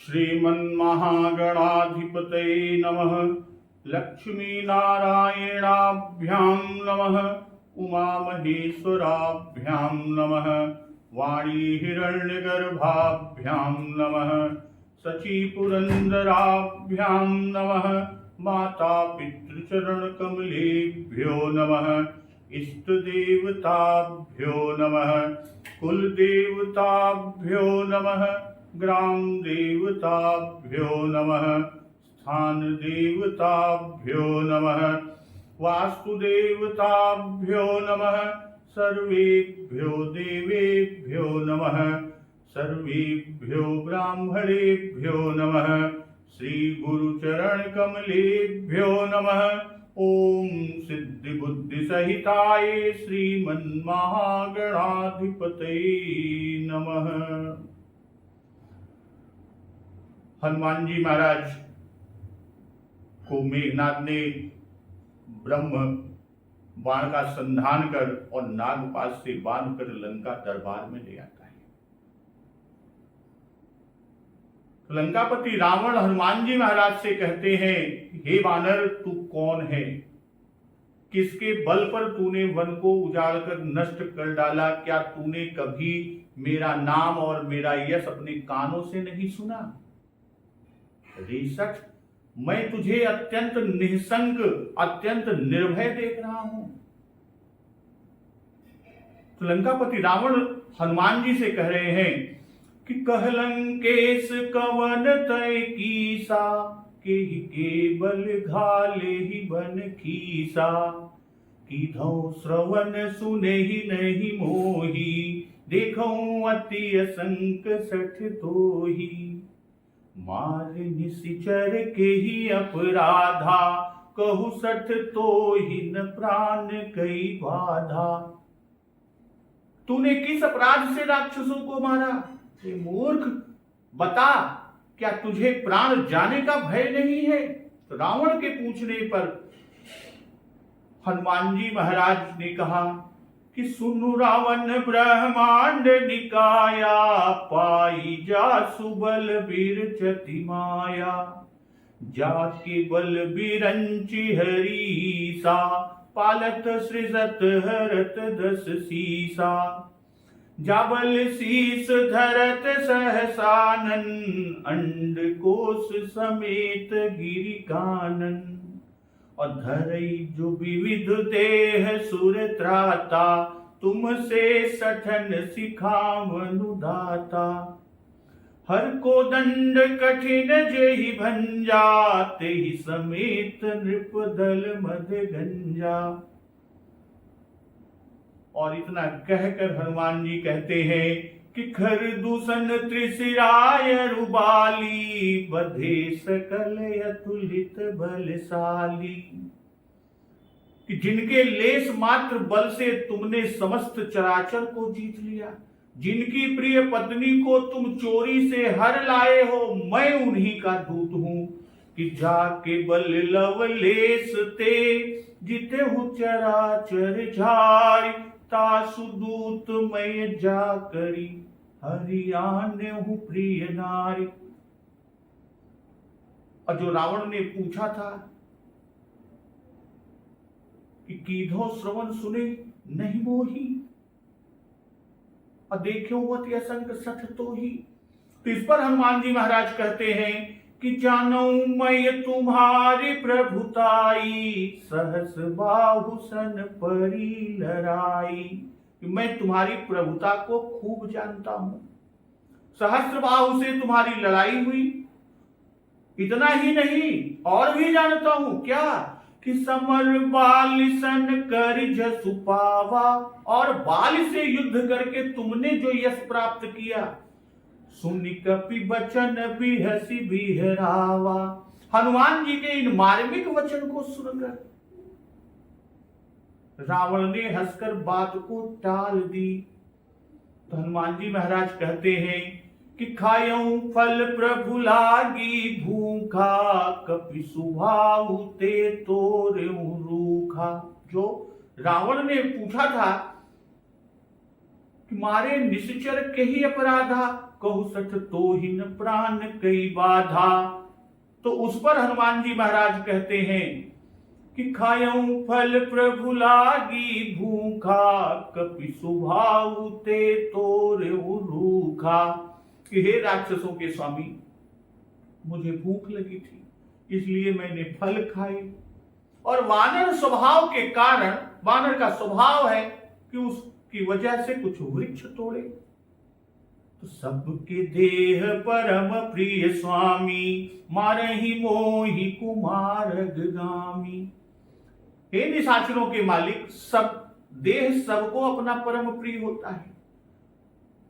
श्रीमन्महागणाधिपतये नमः। लक्ष्मीनारायणाभ्यां नमः। उमामहेश्वराभ्यां नमः। वाणीहिरण्यगर्भाभ्यां नमः। शचीपुरन्दराभ्यां नमः। माता पितृचरणकमलेभ्यो नमः। इष्टदेवताभ्यो नमः। कुलदेवताभ्यो नमः। ग्राम देवताभ्यो नमः। स्थान देवताभ्यो नमः। वास्तुदेवताभ्यो नमः। सर्वेभ्यो देवेभ्यो नमः। सर्वेभ्यो ब्राह्मणेभ्यो नमः। श्री गुरुचरण कमलेभ्यो नमः। ओम सिद्धि बुद्धि सहिताय श्रीमन्महागणाधिपतये नमः। हनुमान जी महाराज को मेघनाथ ने ब्रह्म बाण का संधान कर और नागपाश से बांध कर लंका दरबार में ले आता है। लंकापति रावण हनुमान जी महाराज से कहते हैं, हे वानर, तू कौन है? किसके बल पर तूने वन को उजाड़ कर नष्ट कर डाला? क्या तूने कभी मेरा नाम और मेरा यश अपने कानों से नहीं सुना? रेसठ, मैं तुझे अत्यंत निःसंग, अत्यंत निर्भय देख रहा हूं। तो लंकापति रावण हनुमान जी से कह रहे हैं कि कह लंकेश कवन तय कीसा, के बल घाले ही बन कीसा, कीधौ श्रवण सुने ही नहीं मोही, देखऊं अति असंक सठ तोही, मार निशिचर के ही अपराधा, कहु सठ तो ही न प्राण कई बाधा। तूने किस अपराध से राक्षसों को मारा? ये मूर्ख, बता, क्या तुझे प्राण जाने का भय नहीं है? तो रावण के पूछने पर हनुमान जी महाराज ने कहा कि सुनु रावण ब्रह्मांड निकाया, पाई जा सुबल बीर चति माया, जाके बल बिरंचि हरीसा, पालत सृजत हरत दस सीसा, जाबल शीस धरत सहसानन, अंड कोश समेत गिरि कानन, और धरई जो विविध देह सुर त्राता, तुमसे सठन सिखावनु दाता, हर को दंड कठिन जेहि भंजा, तेहि समेत नृप दल मद गंजा। और इतना कहकर हनुमान जी कहते हैं कि खर दूषण त्रिशिराय रुबाली, बधे सकल अतुलित बलशाली, कि जिनके लेस मात्र बल से तुमने समस्त चराचर को जीत लिया, जिनकी प्रिय पत्नी को तुम चोरी से हर लाए हो, मैं उन्हीं का दूत हूं, कि जाके बल लवलेस ते, जिते हूं चराचर झारी, तासु दूत मैं जा करी, हरियाण हूं प्रिय नारी। और जो रावण ने पूछा था कि कीधो श्रवण सुने नहीं मोही, और देखो अति असंक सठ तो ही, तो इस पर हनुमान जी महाराज कहते हैं कि जानो मैं तुम्हारी प्रभुताई, सहस बाहु सन परी लड़ाई, कि मैं तुम्हारी प्रभुता को खूब जानता हूं, सहस्त्र बाहु से तुम्हारी लड़ाई हुई। इतना ही नहीं, और भी जानता हूं, क्या कि समर बाल सन कर जसु पावा, और बाल से युद्ध करके तुमने जो यश प्राप्त किया, सुनि कपि बचन बिहसी बिहरावा। हनुमान जी के इन मार्मिक वचन को सुनकर रावण ने हंसकर बात को टाल दी। तो हनुमान जी महाराज कहते हैं कि खायऊं फल प्रभु लागी भूखा, कपि सुभाऊ ते तोरेऊं रूखा। जो रावण ने पूछा था कि मारे निश्चर कही अपराधा, कहु सठ तो ही न प्राण कई बाधा। तो उस पर हनुमान जी महाराज कहते हैं कि खायऊ फल प्रभु लागी भूखा, कपि सुभाऊ ते तोरे रूखा। कि हे राक्षसों के स्वामी, मुझे भूख लगी थी इसलिए मैंने फल खाए, और वानर स्वभाव के कारण, वानर का स्वभाव है कि उसकी वजह से कुछ वृक्ष तोड़े। तो सबके देह परम प्रिय स्वामी, मारहि मोहि कुमार गामी। हे निशाचरों के मालिक, सब देह सबको अपना परम प्रिय होता है,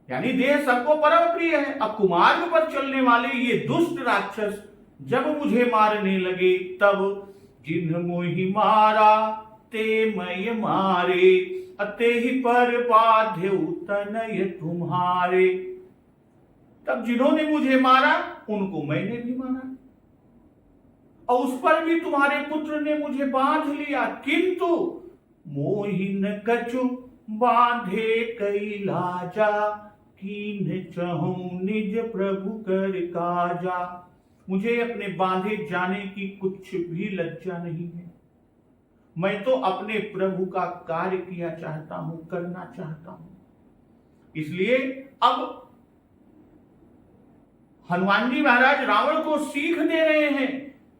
यानी देह सबको परम प्रिय है। अब कुमार्ग पर चलने वाले ये दुष्ट राक्षस जब मुझे मारने लगे, तब जिन्ह मोहि मारा ते मैं मारे, अते ही पर बाध्यु तनय तुम्हारे। तब जिन्होंने मुझे मारा उनको मैंने भी मारा, और उस पर भी तुम्हारे पुत्र ने मुझे बांध लिया, किंतु मोहि न कछु बांधे कई लाजा, कीन चहूं निज प्रभु कर काजा। मुझे अपने बांधे जाने की कुछ भी लज्जा नहीं है, मैं तो अपने प्रभु का कार्य किया चाहता हूं, करना चाहता हूं। इसलिए अब हनुमान जी महाराज रावण को सीख दे रहे हैं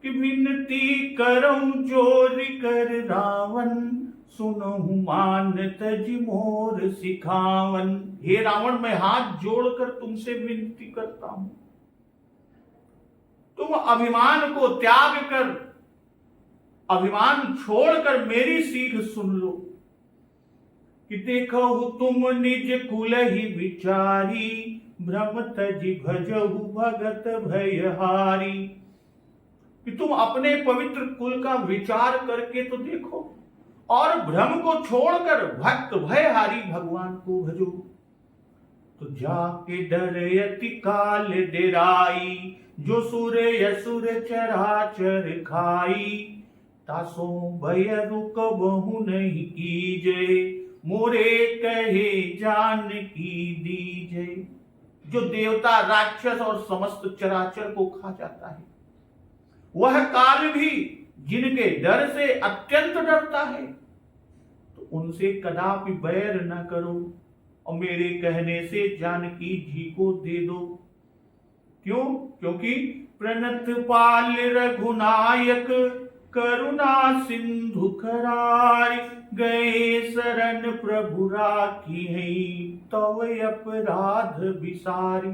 कि विनती करऊं जोरि कर रावण, सुनहु मान तज मोर सिखावन। हे रावण, मैं हाथ जोड़कर तुमसे विनती करता हूं, तुम अभिमान को त्याग कर, अभिमान छोड़कर मेरी सीख सुन लो। कि देखो तुम निज कुल ही विचारी, भ्रम तजि भजहु भगत भयहारी। कि तुम अपने पवित्र कुल का विचार करके तो देखो, और भ्रम को छोड़कर भक्त भयहारी भगवान को भजो। तो जाके डरयति काल डेराई, जो सुर यसुर चराचर खाई, तासो भय रुक बहु नहीं कीजे, मोरे कहे जान की दीजे। जो देवता, राक्षस और समस्त चराचर को खा जाता है, वह काल भी जिनके डर से अत्यंत डरता है, तो उनसे कदापि बैर न करो, और मेरे कहने से जानकी जी को दे दो। क्यों? क्योंकि प्रणत पाल रघुनायक, करुणा सिंधु खराय, गए शरण प्रभु राखी है, तव अपराध विसारी।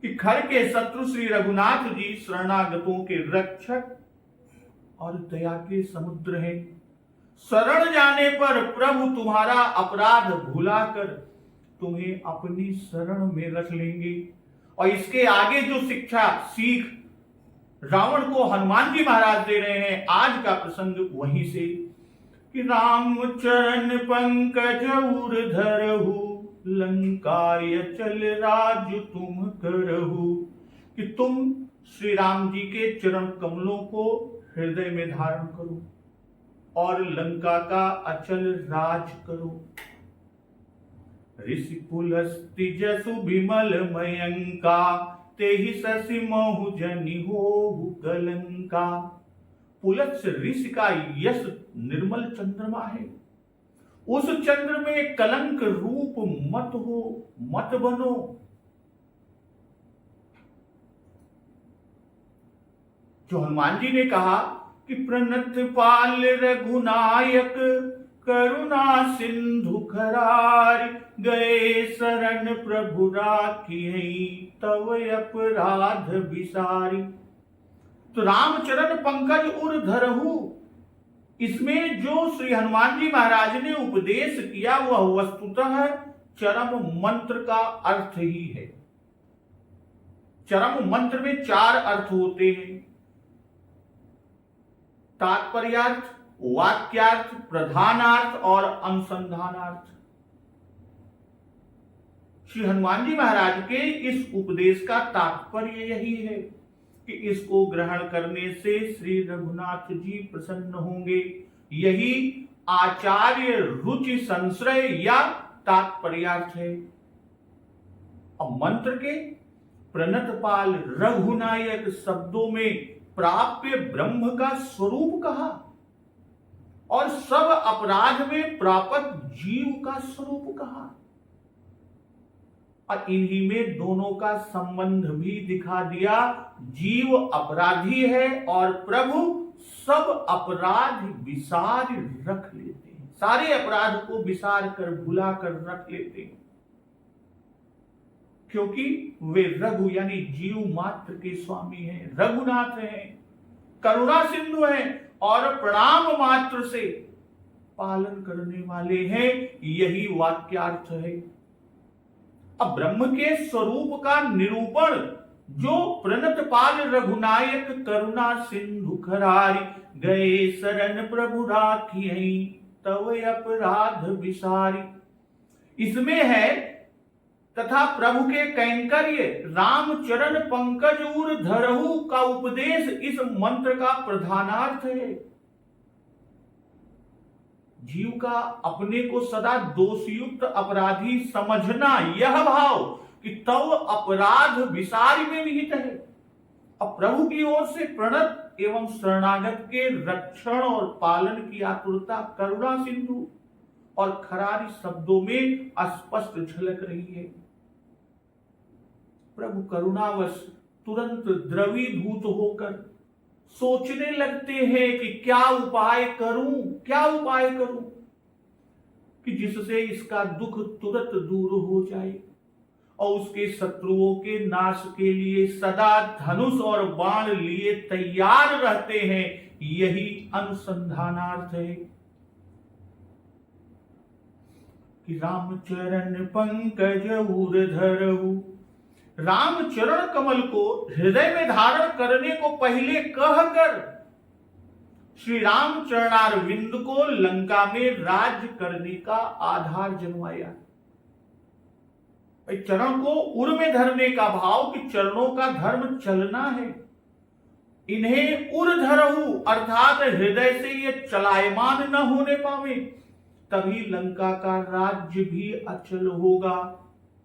कि खर के शत्रु श्री रघुनाथ जी शरणागतों के रक्षक और दया के समुद्र हैं। शरण जाने पर प्रभु तुम्हारा अपराध भुलाकर तुम्हें अपनी शरण में रख लेंगे। और इसके आगे जो शिक्षा सीख रावण को हनुमान जी महाराज दे रहे हैं, आज का प्रसंग वहीं से। कि राम चरण पंकज उर धरहु, लंकाय चल राज तुम करहु। कि तुम श्री राम जी के चरण कमलों को हृदय में धारण करो और लंका का अचल राज करो। ऋषि पुलस्ति जसु विमल मयंका, तेहि शशि महु जनि होहु कलंका। पुलस्त्य ऋषि का यश निर्मल चंद्रमा है, उस चंद्र में कलंक रूप मत हो, मत बनो। जो हनुमान जी ने कहा कि प्रणत पाल रघुनायक, करुणा सिंधु खरार, गए शरण प्रभु राखी है, तव अपराध विसारी। तो रामचरण पंकज उर धरहु, इसमें जो श्री हनुमान जी महाराज ने उपदेश किया वह वस्तुतः चरम मंत्र का अर्थ ही है। चरम मंत्र में 4 अर्थ होते हैं, तात्पर्यार्थ, वाक्यार्थ, प्रधानार्थ और अनुसंधानार्थ। श्री हनुमान जी महाराज के इस उपदेश का तात्पर्य यही है कि इसको ग्रहण करने से श्री रघुनाथ जी प्रसन्न होंगे। यही आचार्य रुचि संश्रय या तात्पर्यार्थ है। अब मंत्र के प्रणतपाल रघुनायक शब्दों में प्राप्य ब्रह्म का स्वरूप कहा और सब अपराध में प्रापक जीव का स्वरूप कहा, और इन्हीं में दोनों का संबंध भी दिखा दिया। जीव अपराधी है और प्रभु सब अपराध विसार रख लेते हैं, सारे अपराध को विसार कर भुला कर रख लेते हैं, क्योंकि वे रघु यानी जीव मात्र के स्वामी हैं, रघुनाथ हैं, करुणा सिंधु हैं और प्रणाम मात्र से पालन करने वाले हैं। यही वाक्यार्थ है। अब ब्रह्म के स्वरूप का निरूपण जो प्रणतपाल रघुनायक करुणा सिंधु खरारी गए शरण प्रभु राखियहि तव अपराध विसारी, इसमें है। तथा प्रभु के कैंकर्य राम चरण पंकज उर धरहु का उपदेश इस मंत्र का प्रधानार्थ है। जीव का अपने को सदा दोषयुक्त अपराधी समझना, यह भाव कि तव अपराध विसारी में निहित है। अब प्रभु की ओर से प्रणत एवं शरणागत के रक्षण और पालन की आतुरता करुणा सिंधु और खरारी शब्दों में स्पष्ट झलक रही है। प्रभु करुणावश तुरंत द्रवीभूत होकर सोचने लगते हैं कि क्या उपाय करूं कि जिससे इसका दुख तुरंत दूर हो जाए और उसके शत्रुओं के नाश के लिए सदा धनुष और बाण लिए तैयार रहते हैं। यही अनुसंधानार्थ है कि रामचरण पंकज उर धरहु, राम चरण कमल को हृदय में धारण करने को पहले कहकर श्री राम चरणारविंद को लंका में राज्य करने का आधार जन्माया। चरण को उर में धरने का भाव कि चरणों का धर्म चलना है। इन्हें उर धरहु अर्थात हृदय से ये चलायमान न होने पावे, तभी लंका का राज्य भी अचल होगा।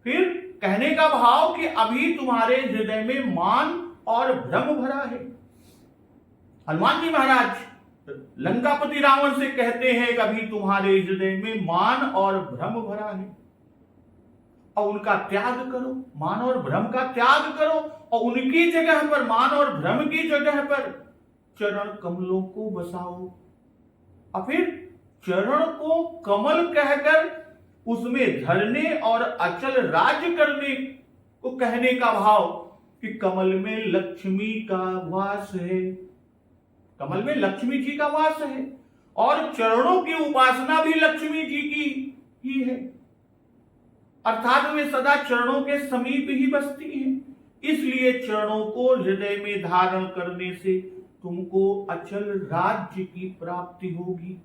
फिर कहने का भाव कि अभी तुम्हारे हृदय में मान और भ्रम भरा है। हनुमान जी महाराज लंकापति रावण से कहते हैं कि अभी तुम्हारे हृदय में मान और भ्रम भरा है और उनका त्याग करो, मान और भ्रम का त्याग करो और उनकी जगह पर, मान और भ्रम की जगह पर चरण कमलों को बसाओ। और फिर चरण को कमल कहकर उसमें धरने और अचल राज्य करने को कहने का भाव कि कमल में लक्ष्मी का वास है, कमल में लक्ष्मी जी का वास है और चरणों की उपासना भी लक्ष्मी जी की ही है, अर्थात वे सदा चरणों के समीप ही बसती हैं। इसलिए चरणों को हृदय में धारण करने से तुमको अचल राज्य की प्राप्ति होगी।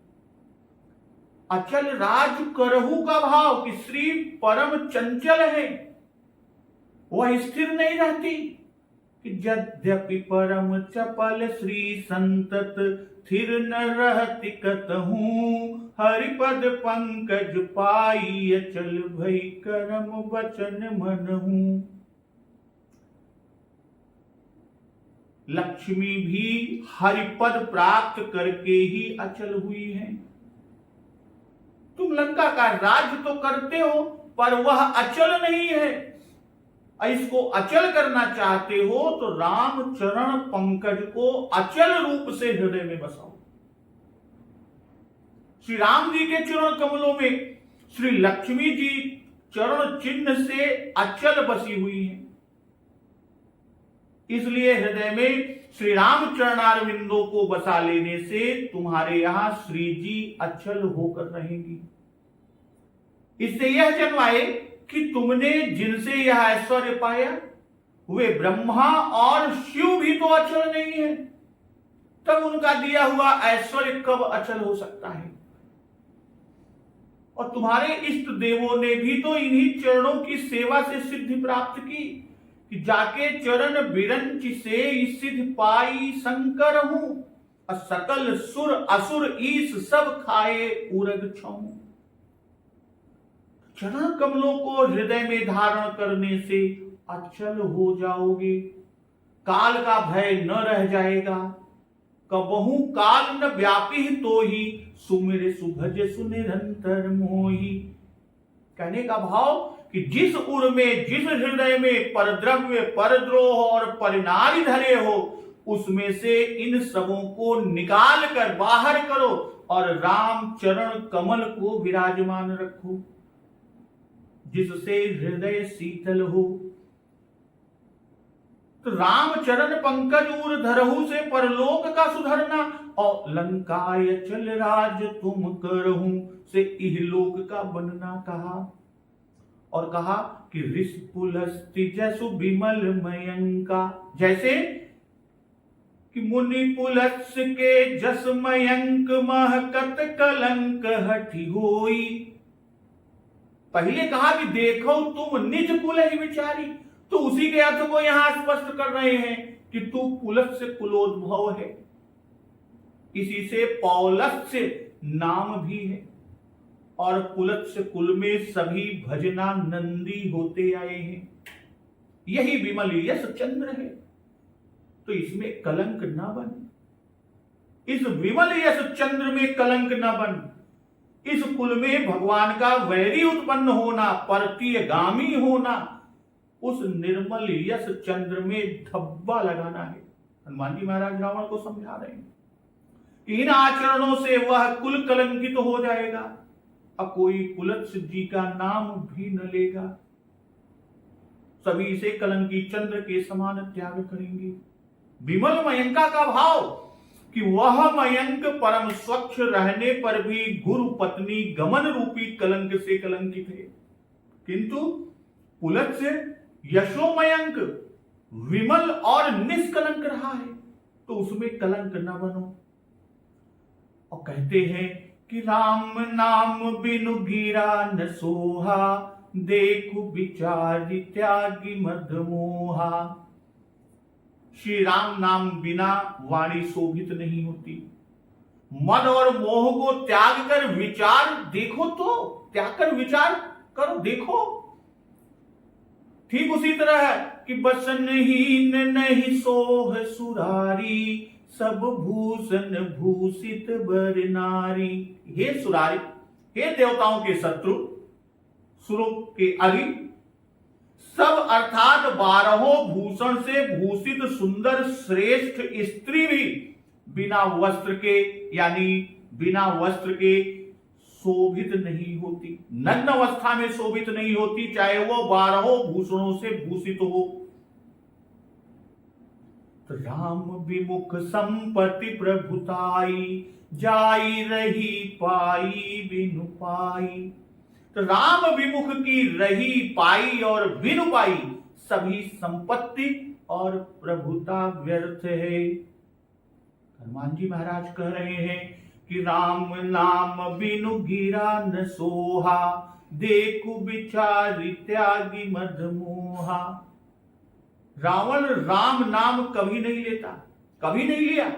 अचल राज करहु का भाव कि श्री परम चंचल है, वह स्थिर नहीं रहती कि यद्यपि परम चपल श्री संतत थिर न रहति कतहूं, हरिपद पंकज पाई अचल भई करम वचन मनहूं। लक्ष्मी भी हरिपद प्राप्त करके ही अचल हुई है। तुम लंका का राज्य तो करते हो पर वह अचल नहीं है। इसको अचल करना चाहते हो तो राम चरण पंकज को अचल रूप से हृदय में बसाओ। श्री राम जी के चरण कमलों में श्री लक्ष्मी जी चरण चिन्ह से अचल बसी हुई हैं। इसलिए हृदय में श्री राम चरणारविंदों को बसा लेने से तुम्हारे यहां श्री जी अचल होकर रहेंगी। इससे यह जन्माए कि तुमने जिनसे यह ऐश्वर्य पाया वे ब्रह्मा और शिव भी तो अचल नहीं है, तब उनका दिया हुआ ऐश्वर्य कब अचल हो सकता है? और तुम्हारे इष्ट देवों ने भी तो इन्हीं चरणों की सेवा से सिद्धि प्राप्त की कि जाके चरण बिरंच से सिद्ध पाई शंकर हूं, सकल सुर असुर ईश सब खाए उरग छऊ। चरण कमलों को हृदय में धारण करने से अचल हो जाओगे, काल का भय न रह जाएगा। कबहू काल न व्यापी तो ही, सुमिर सुभज सुनिरंतर मोही। कहने का भाव कि जिस उर में, जिस हृदय में परद्रव्य, परद्रोह और परिनारी धरे हो, उसमें से इन सबों को निकाल कर बाहर करो और राम चरण कमल को विराजमान रखो, जिससे हृदय शीतल हो। तो राम चरण पंकज उर धरहु से परलोक का सुधरना, और लंकाय चल राज तुम करहु से इहलोक का बनना कहा। और कहा कि ऋष पुलस्ति जसु विमल मयंका, जैसे कि मुनि पुलस के जस मयंक महकत कलंक हटि होई। पहले कहा कि देखो तुम निज कुल ही विचारी, तो उसी के अर्थ को यहां स्पष्ट कर रहे हैं कि तू पुलस से कुलोद्भव है। इसी से पौलस्य नाम भी है, और पुलत्स्य कुल में सभी भजना नंदी होते आए हैं। यही विमल यश चंद्र है, तो इसमें कलंक न बन, इस विमल यश चंद्र में कलंक न बन। इस कुल में भगवान का वैरी उत्पन्न होना, परतीयगामी होना, उस निर्मल यश चंद्र में धब्बा लगाना है। हनुमान जी महाराज रावण को समझा रहे हैं कि इन आचरणों से वह कुल कलंकित हो जाएगा, अब कोई पुलत्स्य जी का नाम भी न लेगा। सभी इसे कलंकी चंद्र के समान त्याग करेंगे। विमल मयंका का भाव कि वह मयंक परम स्वच्छ रहने पर भी गुरु पत्नी गमन रूपी कलंक से कलंकित है, किंतु पुलत्स्य यशोमयंक विमल और निष्कलंक रहा है, तो उसमें कलंक न बनो। और कहते हैं कि राम नाम बिनु गिरा न सोहा, देखु विचारि त्यागी मदमोहा। श्री राम नाम बिना वाणी शोभित नहीं होती। मद और मोह को त्याग कर विचार देखो, तो त्याग कर विचार करो, देखो। ठीक उसी तरह है कि बसनहीन नहीं सोह सुरारी, सब भूषण भूषित बर नारी। हे सुरारी, हे देवताओं के शत्रु, सुरों के अरि, सब अर्थात 12 भूषण से भूषित सुंदर श्रेष्ठ स्त्री भी बिना वस्त्र के, यानी बिना वस्त्र के शोभित नहीं होती, नग्न अवस्था में शोभित नहीं होती, चाहे वो 12 भूषणों से भूषित हो। तो राम विमुख संपत्ति प्रभुताई, जाई रही पाई बिनु पाई। तो राम विमुख की रही पाई और बिनु पाई सभी संपत्ति और प्रभुता व्यर्थ है। हनुमान जी महाराज कह रहे हैं कि राम नाम बिनु गिरा न सोहा, देखु विचारि त्यागी मदमोहा। रावण राम नाम कभी नहीं लेता, कभी नहीं लिया।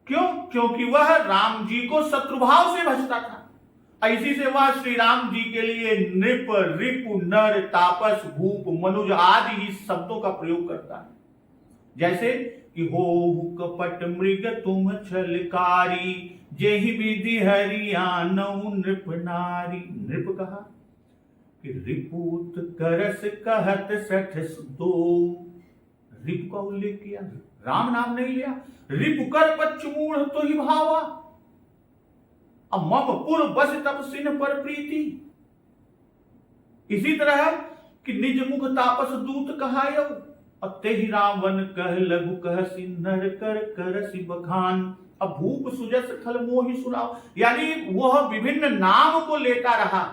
क्यों? क्योंकि वह राम जी को शत्रुभाव से भजता था। ऐसी से वह श्री राम जी के लिए नृप, रिपु, नर, तापस, भूप, मनुज आदि ही शब्दों का प्रयोग करता है। जैसे कि हो कपट मृग तुम छलकारी, जेहि विधि हरियाणउ नृप नारी। नृप कहा कि रिपुत करस कहत सठ दो। रिप का उल्लेख किया, राम नाम नहीं लिया। रिप कर पच्च मूढ़ तो ही भावा, अब मम पुर बस तब सिन पर प्रीति। इसी तरह कि निज मुख तापस दूत कहायो, अते ही रावण कह लघु कह सिन्नर कर करसि बखान। अब भूप सुजस खल मोहि सुनाओ, यानी वह विभिन्न नाम को लेता रहा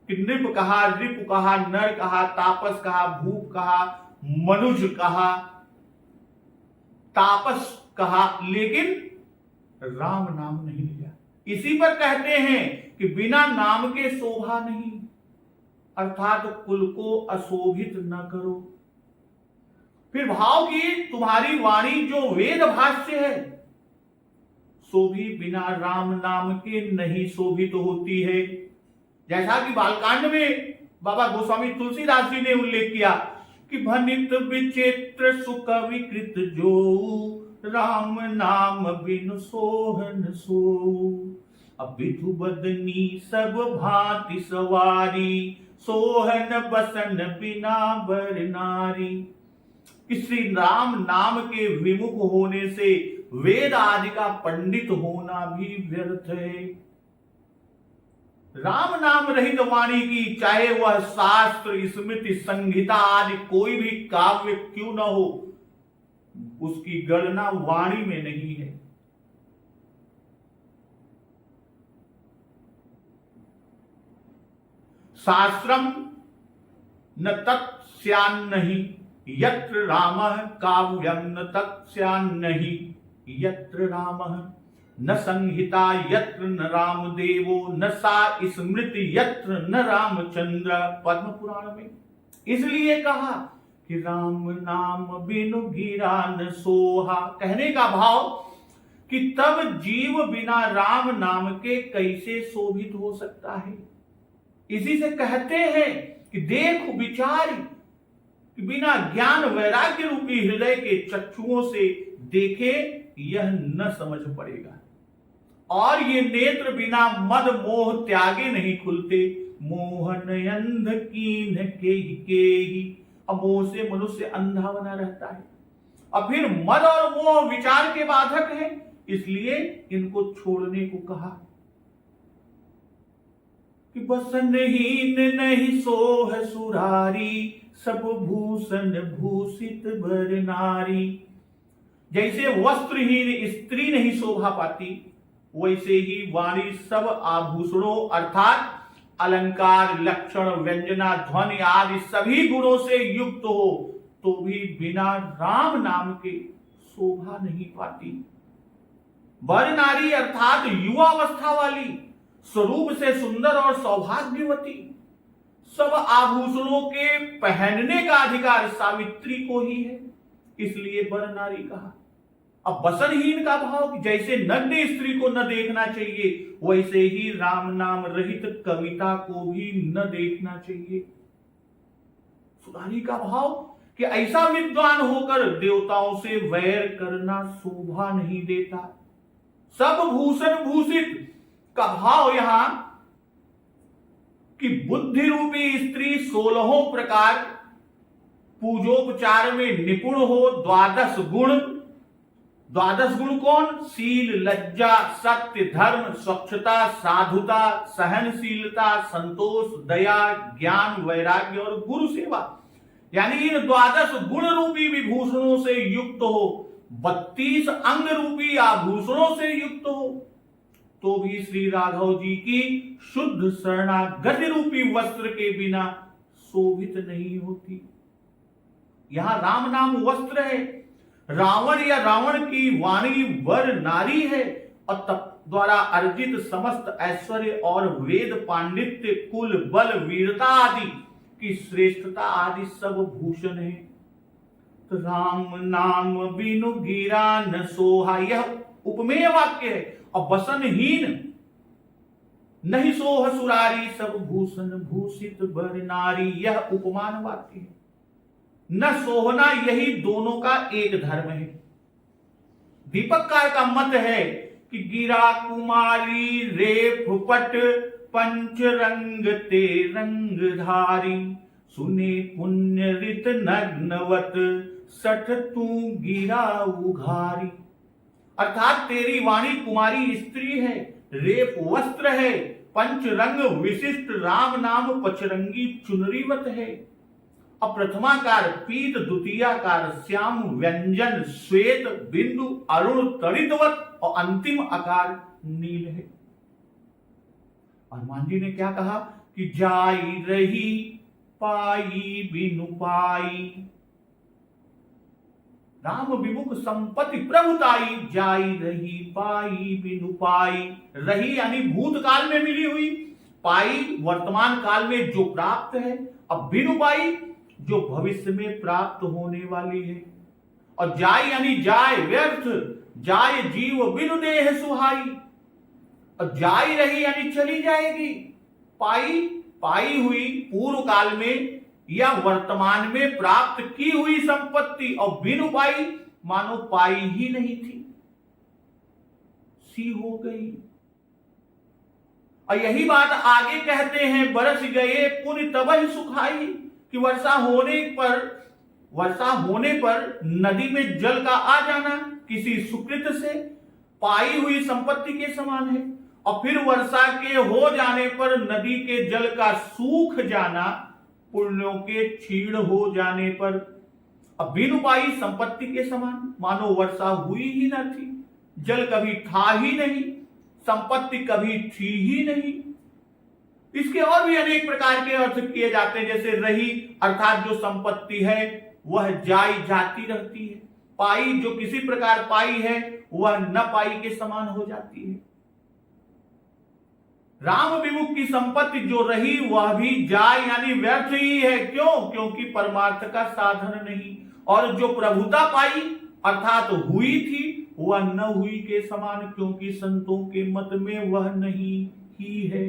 कि नृप कहा, रिप कहा, नर कहा, तापस कहा, भूप कहा, मनुज कहा, तापस कहा, लेकिन राम नाम नहीं लिया। इसी पर कहते हैं कि बिना नाम के शोभा नहीं, अर्थात कुल को अशोभित न करो। फिर भाव की तुम्हारी वाणी जो वेद भाष्य है, सो भी बिना राम नाम के नहीं शोभित होती है। जैसा कि बालकांड में बाबा गोस्वामी तुलसीदास जी ने उल्लेख किया कि भनित विचित्र सुख विकृत जो राम नाम बिनु सोहन सो। अब विधु बदनी सब भांति सवारी सोहन बसन बिना बर नारी। कि श्री राम नाम के विमुख होने से वेद आदि का पंडित होना भी व्यर्थ है। राम नाम रहित वाणी की चाहे वह शास्त्र स्मृति संहिता आदि कोई भी काव्य क्यों न हो, उसकी गणना वाणी में नहीं है। शास्त्रम न तत्स्यान्नहि यत्र रामः काव्यम न तत्स्यान्नहि यत्र रामः न संहिता यत्र न रामदेवो न सा स्मृति यत्र न रामचंद्र। पद्म पुराण में इसलिए कहा कि राम नाम बिनु गिरा न सोहा। कहने का भाव कि तब जीव बिना राम नाम के कैसे शोभित हो सकता है। इसी से कहते हैं कि देख विचार कि बिना ज्ञान वैराग्य रूपी हृदय के चक्षुओं से देखे यह न समझ पड़ेगा। और ये नेत्र बिना मद मोह त्यागे नहीं खुलते। मोहन अंध कीन के ही। अब मोह से मनुष्य अंधा बना रहता है। और फिर मद और मोह विचार के बाधक है, इसलिए इनको छोड़ने को कहा कि बसनहीन नहीं सोह सुरारी सब भूषण भूषित बर नारी। जैसे वस्त्रहीन स्त्री नहीं शोभा पाती, वैसे ही वाणी सब आभूषणों अर्थात अलंकार लक्षण व्यंजना ध्वनि आदि सभी गुणों से युक्त हो तो भी बिना राम नाम के शोभा नहीं पाती। बर नारी अर्थात युवावस्था वाली, स्वरूप से सुंदर और सौभाग्यवती। सब आभूषणों के पहनने का अधिकार सावित्री को ही है, इसलिए बर नारी कहा। अब बसनहीन का भाव जैसे नग्न स्त्री को न देखना चाहिए, वैसे ही राम नाम रहित कविता को भी न देखना चाहिए। सुधारी का भाव कि ऐसा विद्वान होकर देवताओं से वैर करना शोभा नहीं देता। सब भूषण भूषित का भाव यहां कि बुद्धि रूपी स्त्री 16 प्रकार पूजोपचार में निपुण हो। 12 गुण कौन? शील, लज्जा, सत्य, धर्म, स्वच्छता, साधुता, सहनशीलता, संतोष, दया, ज्ञान, वैराग्य और गुरु सेवा। यानी इन 12 गुण रूपी विभूषणों से युक्त हो, 32 अंग रूपी आभूषणों से युक्त हो, तो भी श्री राघव जी की शुद्ध शरणागति रूपी वस्त्र के बिना शोभित नहीं होती। यहां राम नाम वस्त्र है। रावण या रावण की वाणी वर नारी है और तप द्वारा अर्जित समस्त ऐश्वर्य और वेद पांडित्य कुल बल वीरता आदि की श्रेष्ठता आदि सब भूषण है। तो राम नाम बिनु गिरा न सोहा, यह उपमेय वाक्य है। और बसनहीन नहीं सोह सुरारी सब भूषण भूषित बर नारी, यह उपमान वाक्य है। न सोहना यही दोनों का एक धर्म है। दीपककार का मत है कि गिरा कुमारी रेफ पट पंच रंग ते रंगधारी सुने पुण्य रित नग्नवत सठ तू गिरा उघारी। अर्थात तेरी वाणी कुमारी स्त्री है, रेप वस्त्र है, पंच रंग विशिष्ट राम नाम पचरंगी चुनरीवत है। अब प्रथमाकार पीत, द्वितीयाकार श्याम, व्यंजन श्वेत, बिंदु अरुण तड़ितवत और अंतिम आकार नील है। हनुमान जी ने क्या कहा कि जाई रही पाई बिनु पाई। राम विमुख संपत्ति प्रभुताई, जाई रही पाई बिनु पाई। रही यानी भूतकाल में मिली हुई, पाई वर्तमान काल में जो प्राप्त है, अब बिनु पाई जो भविष्य में प्राप्त होने वाली है। और जाय यानी जाय व्यर्थ, जाय जीव बिनु देह सुहाई। और जाय रही यानी चली जाएगी। पाई हुई पूर्व काल में या वर्तमान में प्राप्त की हुई संपत्ति, और बिनु पाई मानो पाई ही नहीं थी, सी हो गई। और यही बात आगे कहते हैं, बरस गए पुण्य तबहि सुखाई, कि वर्षा होने पर नदी में जल का आ जाना किसी सुकृत से पाई हुई संपत्ति के समान है, और फिर वर्षा के हो जाने पर नदी के जल का सूख जाना पुण्यों के क्षीण हो जाने पर अब बिनु पाई संपत्ति के समान, मानो वर्षा हुई ही न थी, जल कभी था ही नहीं, संपत्ति कभी थी ही नहीं। इसके और भी अनेक प्रकार के अर्थ किए जाते हैं, जैसे रही अर्थात जो संपत्ति है वह जाई जाती रहती है, पाई जो किसी प्रकार पाई है वह न पाई के समान हो जाती है। राम विमुख की संपत्ति जो रही वह भी जाय यानी व्यर्थ ही है। क्यों? क्योंकि परमार्थ का साधन नहीं, और जो प्रभुता पाई अर्थात हुई थी वह न हुई के समान, क्योंकि संतों के मत में वह नहीं ही है।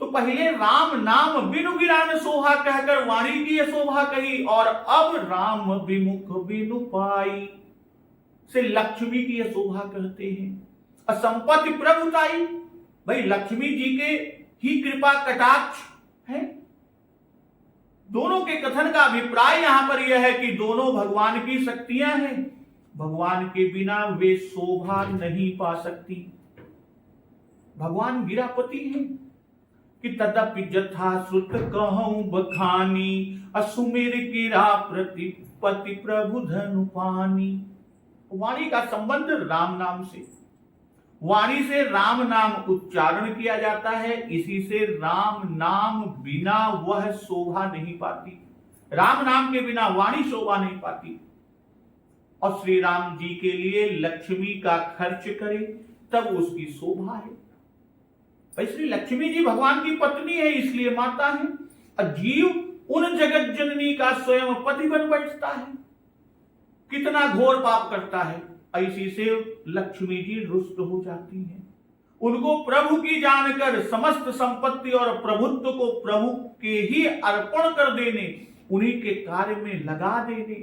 तो पहले राम नाम बिनु गिरान सोहा कहकर वाणी की शोभा कही, और अब राम विमुख बिनु पाई से लक्ष्मी की शोभा कहते हैं। संपत्ति प्रभुताई, भाई लक्ष्मी जी के ही कृपा कटाक्ष है। दोनों के कथन का अभिप्राय यहां पर यह है कि दोनों भगवान की शक्तियां हैं, भगवान के बिना वे शोभा नहीं पा सकती। भगवान गिरापति हैं कि तदपि जथा श्रुत कहूं बखानी, असुमेर गिरा प्रतिपति प्रभु धनु पानी। वाणी का संबंध राम नाम से, वाणी से राम नाम उच्चारण किया जाता है, इसी से राम नाम बिना वह शोभा नहीं पाती, राम नाम के बिना वाणी शोभा नहीं पाती। और श्री राम जी के लिए लक्ष्मी का खर्च करे तब उसकी शोभा है। श्री लक्ष्मी जी भगवान की पत्नी है, इसलिए माता है, और जीव उन जगत जननी का स्वयं पति बन बैठता है, कितना घोर पाप करता है, ऐसी से लक्ष्मी जी रुष्ट हो जाती हैं। उनको प्रभु की जानकर समस्त संपत्ति और प्रभुत्व को प्रभु के ही अर्पण कर देने, उन्हीं के कार्य में लगा देने,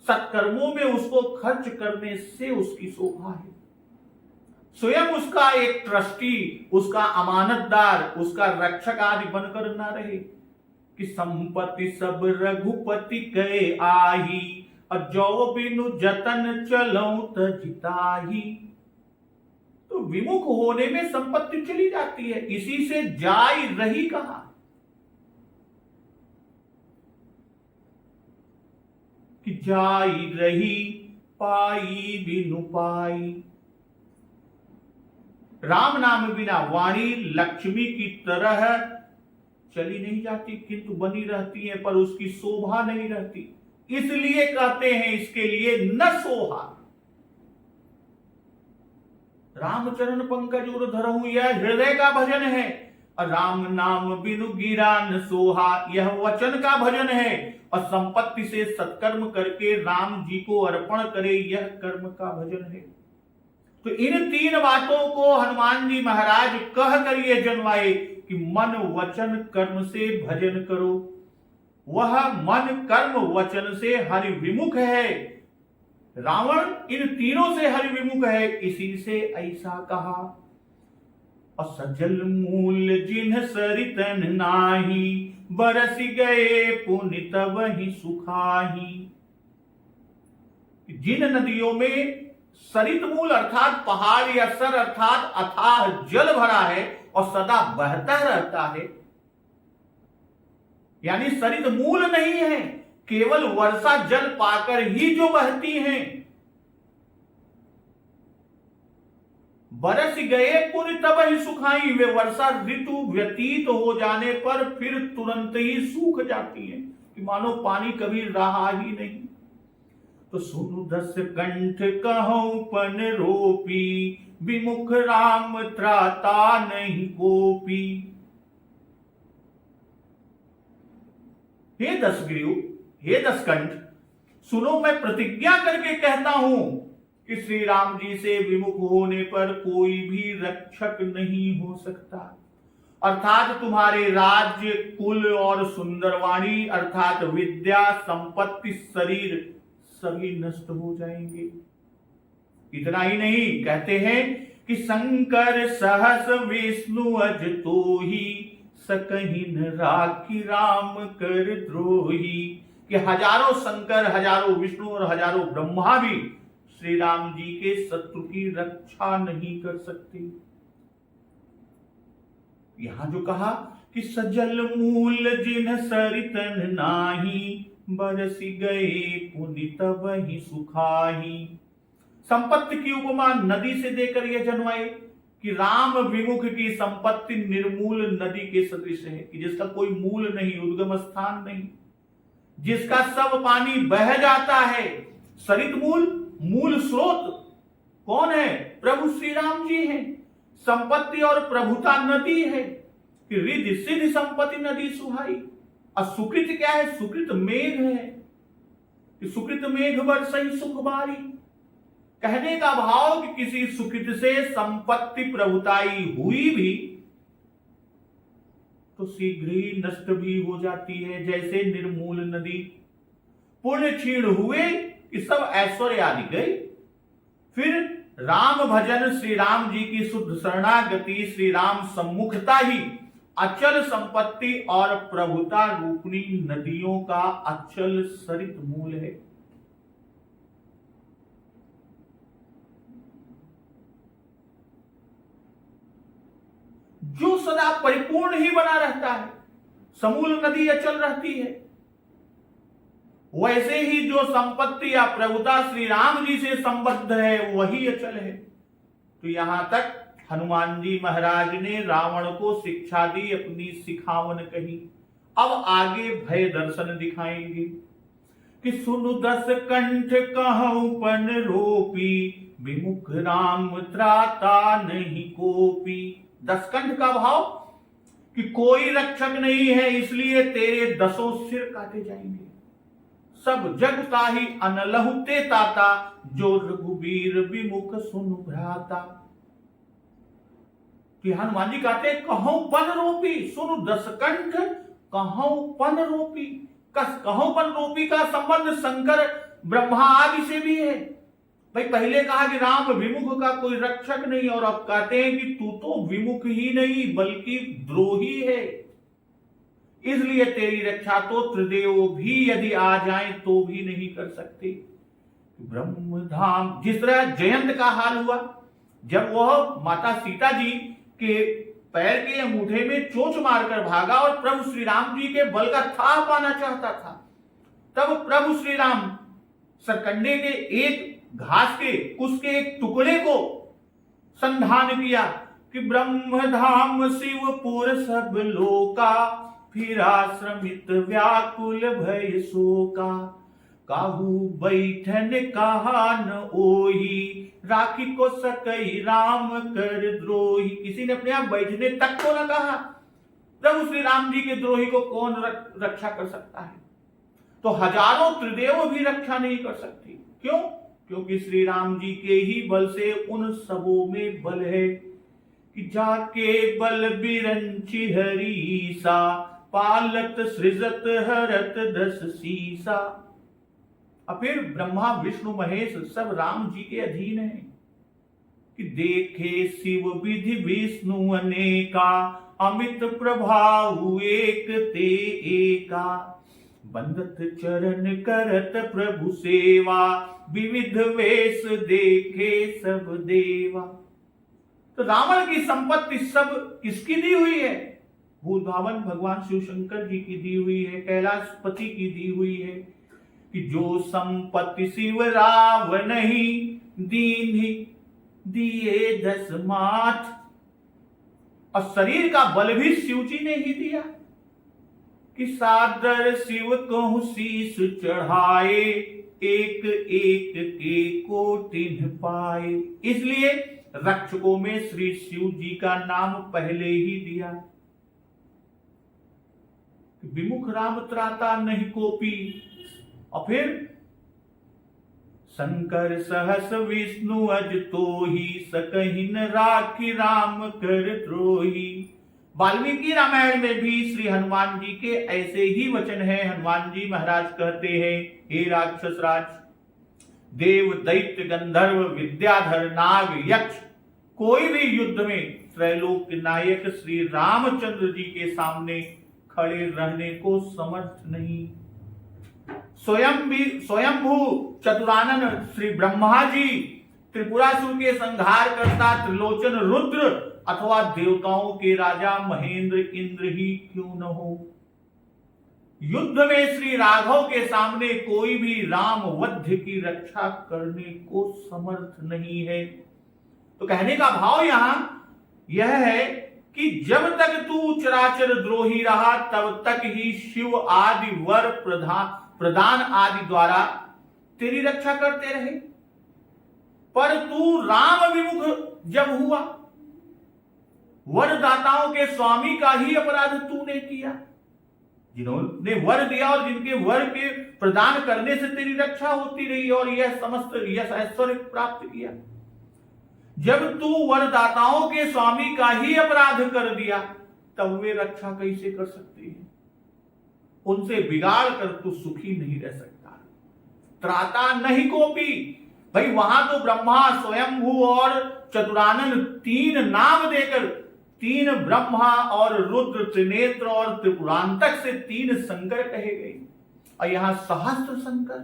सत्कर्मों में उसको खर्च करने से उसकी शोभा है। स्वयं उसका एक ट्रस्टी, उसका अमानतदार, उसका रक्षक आदि बनकर ना रहे कि संपत्ति सब रघुपति कहे आही, और जो बिनु जतन चलऊं तजिताही। तो विमुख होने में संपत्ति चली जाती है, इसी से जाई रही कहा। कि जाई रही पाई बिनु पाई। राम नाम बिना वाणी लक्ष्मी की तरह चली नहीं जाती, किंतु बनी रहती है, पर उसकी शोभा नहीं रहती। इसलिए कहते हैं इसके लिए न सोहा। रामचरण पंकज उर धरहूं, यह हृदय का भजन है, और राम नाम बिनु गिरा न सोहा, यह वचन का भजन है, और संपत्ति से सत्कर्म करके राम जी को अर्पण करे, यह कर्म का भजन है। तो इन तीन बातों को हनुमान जी महाराज कह कर ये जन्माए कि मन वचन कर्म से भजन करो। वह मन कर्म वचन से हरि विमुख है, रावण इन तीनों से हरि विमुख है, इसी से ऐसा कहा। और सजल मूल जिन्ह सरितन नाही, बरस गए पुण्य तब ही सुखाही। जिन नदियों में सरित मूल अर्थात पहाड़ या सर अर्थात अथाह जल भरा है और सदा बहता रहता है, यानी सरित मूल नहीं है, केवल वर्षा जल पाकर ही जो बहती हैं। बरस गए पुण्य तब ही सुखाई, वे वर्षा ऋतु व्यतीत हो जाने पर फिर तुरंत ही सूख जाती है, कि मानो पानी कभी रहा ही नहीं। तो सुनु दस कंठ कहूं पन रोपी, विमुख राम त्राता नहीं गोपी। हे दसग्रीव, हे दसकंठ, सुनो मैं प्रतिज्ञा करके कहता हूं कि श्री राम जी से विमुख होने पर कोई भी रक्षक नहीं हो सकता, अर्थात तुम्हारे राज्य, कुल और सुंदरवाणी अर्थात विद्या, संपत्ति, शरीर सभी नष्ट हो जाएंगे। इतना ही नहीं, कहते हैं कि शंकर सहस विष्णु अज तो ही सकहिन राखी राम कर द्रोही, कि हजारों शंकर, हजारों विष्णु और हजारों ब्रह्मा भी श्री राम जी के शत्रु की रक्षा नहीं कर सकते। यहां जो कहा कि सजल मूल जिन सरितन नाही, बरसी गए पुनित वही सुखाही। संपत्ति की उपमा नदी से देकर यह जन्माए कि राम विमुख की संपत्ति निर्मूल नदी के सदृश है, कि जिसका कोई मूल नहीं, उद्गम स्थान नहीं, जिसका सब पानी बह जाता है। सरित मूल स्रोत कौन है? प्रभु श्री राम जी हैं। संपत्ति और प्रभुता नदी है कि रिद्धि सिद्धि संपत्ति नदी सुहाई। और सुकृत क्या है? सुकृत मेघ है कि सुकृत मेघ बरसई सुख बारी। कहने का भाव कि किसी सुकृत से संपत्ति प्रभुताई हुई भी तो शीघ्र ही नष्ट भी हो जाती है, जैसे निर्मूल नदी। पुण्य क्षीण हुए कि सब ऐश्वर्य आदि गई। फिर राम भजन, श्री राम जी की शुद्ध शरणागति, श्री राम सम्मुखता ही अचल संपत्ति और प्रभुता रूपणी नदियों का अचल सरित मूल है। जो सदा परिपूर्ण ही बना रहता है, समूल नदी अचल रहती है। वैसे ही जो संपत्ति या प्रभुता श्री राम जी से संबद्ध है वही अचल है। तो यहां तक हनुमान जी महाराज ने रावण को शिक्षा दी, अपनी सिखावन कही। अब आगे भय दर्शन दिखाएंगे कि सुनु दस कंठ कहूं पन रोपी, विमुख राम त्राता नहीं कोपी। दस कंठ का भाव कि कोई रक्षक नहीं है, इसलिए तेरे दसों सिर काटे जाएंगे। सब जग ताहि अनलहु ते ताता, जो रघुबीर विमुख सुनु भ्राता। कि हनुमान जी कहते कहूं पन रोपी, सुनु दस कंठ कहूं पन रोपी। कहूं पन रोपी का संबंध शंकर ब्रह्मा आदि से भी है। भाई पहले कहा कि राम विमुख का कोई रक्षक नहीं, और अब कहते हैं कि तू तो विमुख ही नहीं बल्कि द्रोही है, इसलिए तेरी रक्षा तो त्रिदेव भी यदि आ जाएं तो भी नहीं कर सकते। ब्रह्मधाम, जिस तरह जयंत का हाल हुआ जब वह माता सीता जी के पैर के अंगूठे में चोंच मारकर भागा और प्रभु श्री राम जी के बल का था पाना चाहता था, तब प्रभु श्री राम सरकंडे के एक घास के उसके एक टुकड़े को संधान किया कि ब्रह्मधाम शिवपुर सब लोका, फिर आश्रमित व्याकुल भय शोका। काहू बैठन कहा न ओही, राखी को सकई राम कर द्रोही। किसी ने अपने आप बैठने तक को न कहा। प्रभु श्री राम जी के द्रोही को कौन रक्षा कर सकता है? तो हजारों त्रिदेव भी रक्षा नहीं कर सकती। क्यों? क्योंकि श्री राम जी के ही बल से उन सबों में बल है कि जाके बल बिरंची हरीसा, पालत सृजत हरत दस सीसा। और फिर ब्रह्मा विष्णु महेश सब राम जी के अधीन है कि देखे शिव विधि विष्णु अनेका, अमित प्रभाव एक ते एका। बंदत चरण करत प्रभु सेवा, विविध वेश देखे सब देवा। तो रावण की संपत्ति सब किसकी दी हुई है? भूल भावन भगवान शिव शंकर जी की दी हुई है, कैलाशपति की दी हुई है कि जो संपत्ति शिव रावण नहीं, दीन दिए 10 माठ। और शरीर का बल भी शिव जी ने ही दिया कि सादर शिव कहूं शीश चढ़ाए, एक एक के कोटिन पाए। इसलिए रक्षकों में श्री शिव जी का नाम पहले ही दिया। विमुख राम त्राता नहीं कोपी। और फिर शंकर सहस विष्णु अज तोहि, सकहिन राखी राम कर द्रोही। वाल्मीकि रामायण में भी श्री हनुमान जी के ऐसे ही वचन हैं। हनुमान जी महाराज कहते हैं, हे राक्षस राज, देव दैत्य गंधर्व विद्याधर नाग यक्ष कोई भी युद्ध में त्रैलोक के नायक श्री रामचंद्र जी के सामने खड़े रहने को समर्थ नहीं। स्वयंभू चतुरानन श्री ब्रह्मा जी, त्रिपुरासुर के संहार करता त्रिलोचन रुद्र अथवा देवताओं के राजा महेंद्र इंद्र ही क्यों न हो, युद्ध में श्री राघव के सामने कोई भी राम वध की रक्षा करने को समर्थ नहीं है। तो कहने का भाव यहां यह है कि जब तक तू चराचर द्रोही रहा तब तक ही शिव आदि वर प्रदान आदि द्वारा तेरी रक्षा करते रहे, पर तू राम विमुख जब हुआ, वरदाताओं के स्वामी का ही अपराध तूने किया। जिन्होंने वर दिया और जिनके वर के प्रदान करने से तेरी रक्षा होती रही और यह समस्त यश ऐश्वर्य प्राप्त किया, जब तू वरदाताओं के स्वामी का ही अपराध कर दिया तब वे रक्षा कैसे कर सकते हैं? उनसे बिगाड़ कर तू सुखी नहीं रह सकता। त्राता नहीं कोपी, भाई वहां तो ब्रह्मा स्वयंभू और चतुरानन तीन नाम देकर तीन ब्रह्मा और रुद्र त्रिनेत्र और त्रिपुरांतक से तीन शंकर कहे गए, और यहां सहस्त्र शंकर,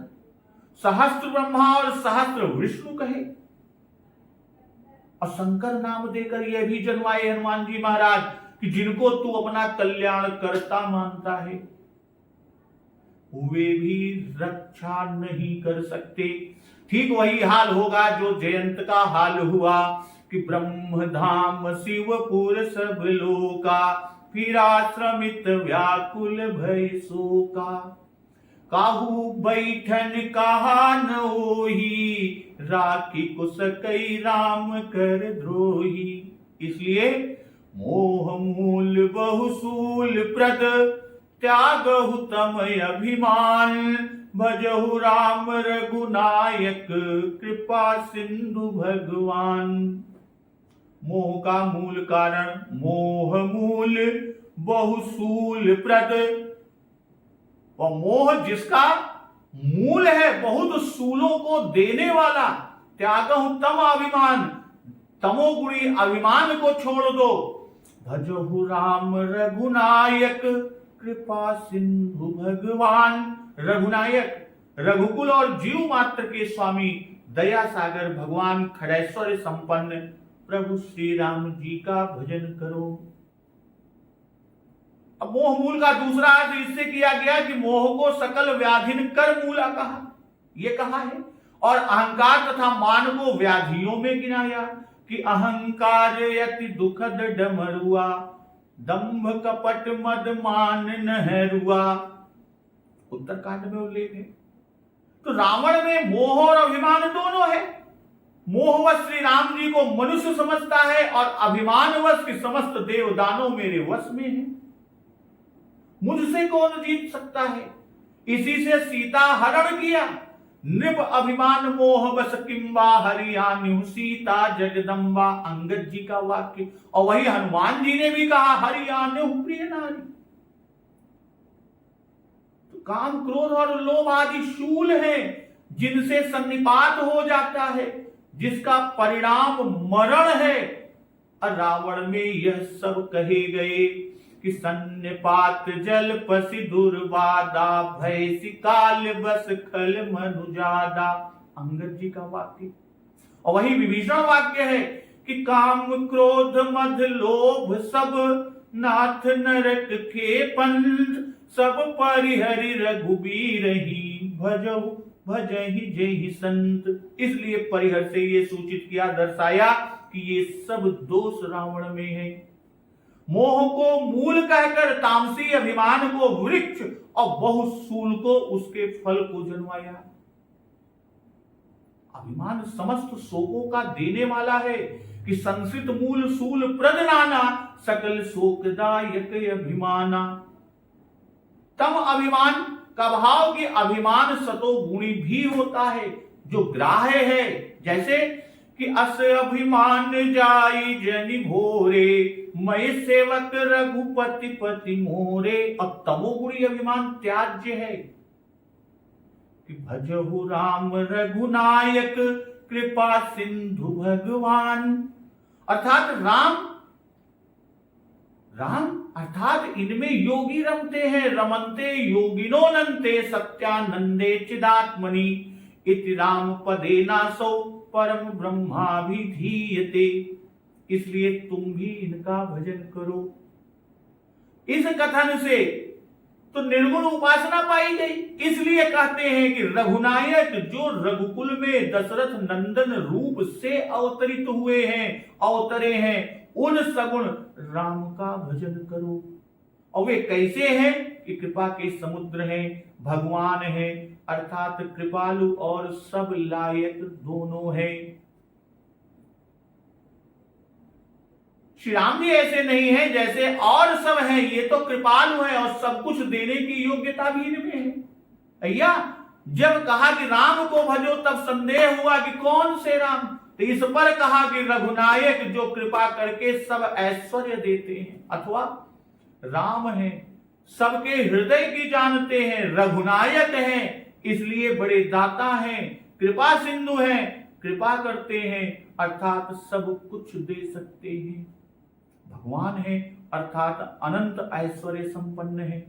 सहस्त्र ब्रह्मा और सहस्त्र विष्णु कहे, और शंकर नाम देकर यह भी जन्माए हनुमान जी महाराज कि जिनको तू अपना कल्याण करता मानता है वे भी रक्षा नहीं कर सकते। ठीक वही हाल होगा जो जयंत का हाल हुआ कि ब्रह्म धाम शिवपुर सब लोका, फिर आश्रमित व्याकुल भय शोका। काहू बैठन कहा न ओही, राखी कुश कई राम कर द्रोही। इसलिए मोह मूल बहुसूल प्रद, त्यागहु तम अभिमान, भजहु राम रघुनायक कृपा सिंधु भगवान। मोह का मूल कारण, मोह मूल बहुसूल प्रद, और मोह जिसका मूल है बहुत सूलों को देने वाला। त्यागहु तम अभिमान, तमोगुणी अभिमान को छोड़ दो। भजहु राम रघुनायक कृपा सिंधु भगवान। रघुनायक, रघुकुल और जीव मात्र के स्वामी दया सागर भगवान खड़ैश्वर्य संपन्न प्रभु श्री राम जी का भजन करो। अब मोह मूल का दूसरा अर्थ इससे किया गया कि मोह को सकल व्याधिन कर मूला कहा, यह कहा है, और अहंकार तथा मान को व्याधियों में गिनाया कि अहंकार यति दुखद डमरुआ, दंभ कपट मद मान नहरुआ। उत्तरकांड में उल्लेख है। तो रावण में मोह और अभिमान दोनों है। मोहवश श्री राम जी को मनुष्य समझता है और अभिमानवश की समस्त देवदानों मेरे वश में है, मुझसे कौन जीत सकता है। इसी से सीता हरण किया। नृप अभिमान मोह बस किंबा हरियान्यु सीता जगदम्बा, अंगद जी का वाक्य। और वही हनुमान जी ने भी कहा हरियान्यु प्रिय नारी। तो काम क्रोध और लोभ आदि शूल हैं जिनसे सन्निपात हो जाता है, जिसका परिणाम मरण है। और रावण में यह सब कहे गए कि सन्निपात जल पसी दुर्वादा, भय सिकाल बस खल मनुजादा, अंगद जी का वाक्य। और वही विभीषण वाक्य है कि काम क्रोध मद लोभ सब नाथ नरक खेपन, सब परिहरि रघुबीर ही भजहु भजहि जेहि संत। इसलिए परिहर से ये सूचित किया, दर्शाया कि ये सब दोष रावण में है। मोह को मूल कहकर तामसी अभिमान को वृक्ष और बहुसूल को उसके फल को जन्माया। अभिमान समस्त शोकों का देने वाला है कि संसित मूल सूल प्रद नाना, सकल शोकदायक अभिमाना। तम अभिमान का भाव कि अभिमान सतो गुणी भी होता है, जो ग्राह्य है, जैसे कि अस अभिमान जाई जनि भोरे, मैं सेवक रघुपति पति मोरे। अब तमोगुणी अभिमान त्याज्य है कि भजहु राम रघुनायक कृपा सिंधु भगवान। अर्थात राम अर्थात इनमें योगी रमते हैं। रमन्ते योगिनो नन्ते सत्यानंदे चिदात्मनि, इति राम पदे नासौ परम ब्रह्माभिधीयते। इसलिए तुम भी इनका भजन करो। इस कथन से तो निर्गुण उपासना पाई गई। इसलिए कहते हैं कि रघुनायक जो रघुकुल में दशरथ नंदन रूप से अवतरित हुए हैं, अवतरे हैं, उन सगुण राम का भजन करो। और वे कैसे हैं कि कृपा के समुद्र हैं, भगवान हैं, अर्थात कृपालु और सब लायक दोनों हैं। श्री राम जी ऐसे नहीं है जैसे और सब हैं, ये तो कृपालु है और सब कुछ देने की योग्यता भी इनमें है। भैया जब कहा कि राम को भजो तब संदेह हुआ कि कौन से राम, तो इस पर कहा कि रघुनायक जो कृपा करके सब ऐश्वर्य देते हैं, अथवा राम है, सबके हृदय की जानते हैं, रघुनायक हैं, इसलिए बड़े दाता हैं, कृपा सिंधु हैं, कृपा करते हैं, अर्थात सब कुछ दे सकते हैं, भगवान है, अर्थात अनंत ऐश्वर्य संपन्न है।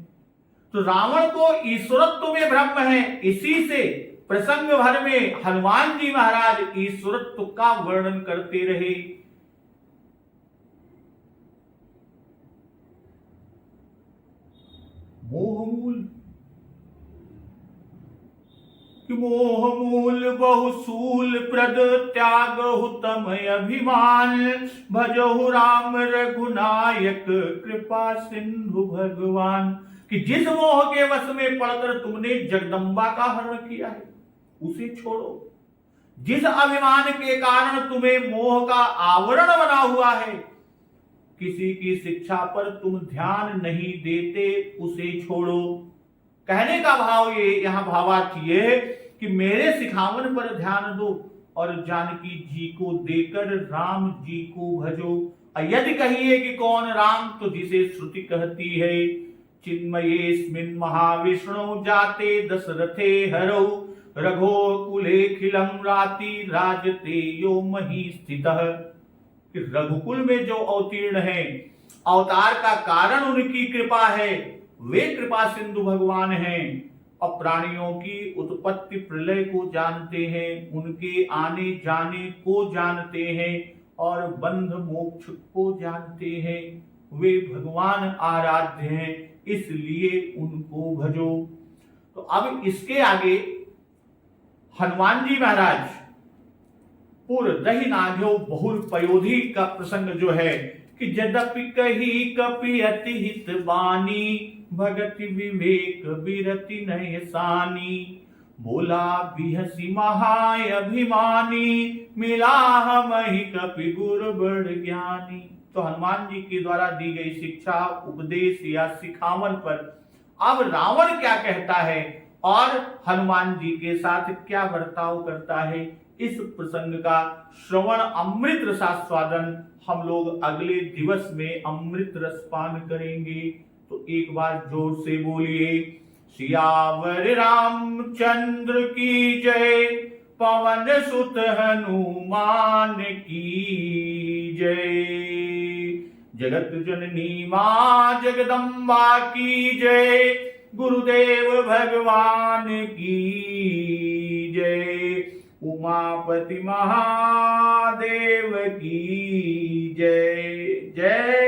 तो रावण को ईश्वरत्व में भ्रम है। इसी से प्रसंग भर में हनुमान जी महाराज ईश्वरत्व का वर्णन करते रहे। मोह मूल बहुसूल प्रद त्याग हुतम अभिमान, भजहु राम रघुनायक कृपा सिंधु भगवान। कि जिस मोह के वश में पड़कर तुमने जगदम्बा का हरण किया है उसे छोड़ो। जिस अभिमान के कारण तुम्हें मोह का आवरण बना हुआ है, किसी की शिक्षा पर तुम ध्यान नहीं देते, उसे छोड़ो। कहने का भाव ये, यहां भावार्थ ये है कि मेरे सिखावन पर ध्यान दो और जानकी जी को देकर राम जी को भजो। यदि कहिए कि कौन राम, तो जिसे श्रुति कहती है चिन्मयेस्मिन् महाविष्णु जाते दशरथे हरौ, रघोकुले खिलम राति राजते यो मही स्थितः। रघुकुल में जो अवतीर्ण है, अवतार का कारण उनकी कृपा है, वे कृपा सिंधु भगवान हैं। और प्राणियों की उत्पत्ति प्रलय को जानते हैं, उनके आने जाने को जानते हैं और बंध मोक्ष को जानते हैं। वे भगवान आराध्य हैं, इसलिए उनको भजो। तो अब इसके आगे हनुमान जी महाराज पूर्व दही नाघ्यो बहुल पयोधी का प्रसंग जो है कि यद्यपि कही कपि अति हित बानी, भगति विवेक बिरति नय सानी, बोला बिहसी महाय अभिमानी, मिला हमहि कपि गुर बड़ ज्ञानी। तो हनुमान जी के द्वारा दी गई शिक्षा, उपदेश या सिखावन पर अब रावण क्या कहता है और हनुमान जी के साथ क्या बर्ताव करता है, इस प्रसंग का श्रवण अमृत रसास्वादन हम लोग अगले दिवस में अमृत रसपान करेंगे। तो एक बार जोर से बोलिए सियावर रामचंद्र की जय, पवन सुत हनुमान की जय। जगत जननी मां जगदम्बा की जय, गुरुदेव भगवान की जय, उमापति महादेव की जय। जय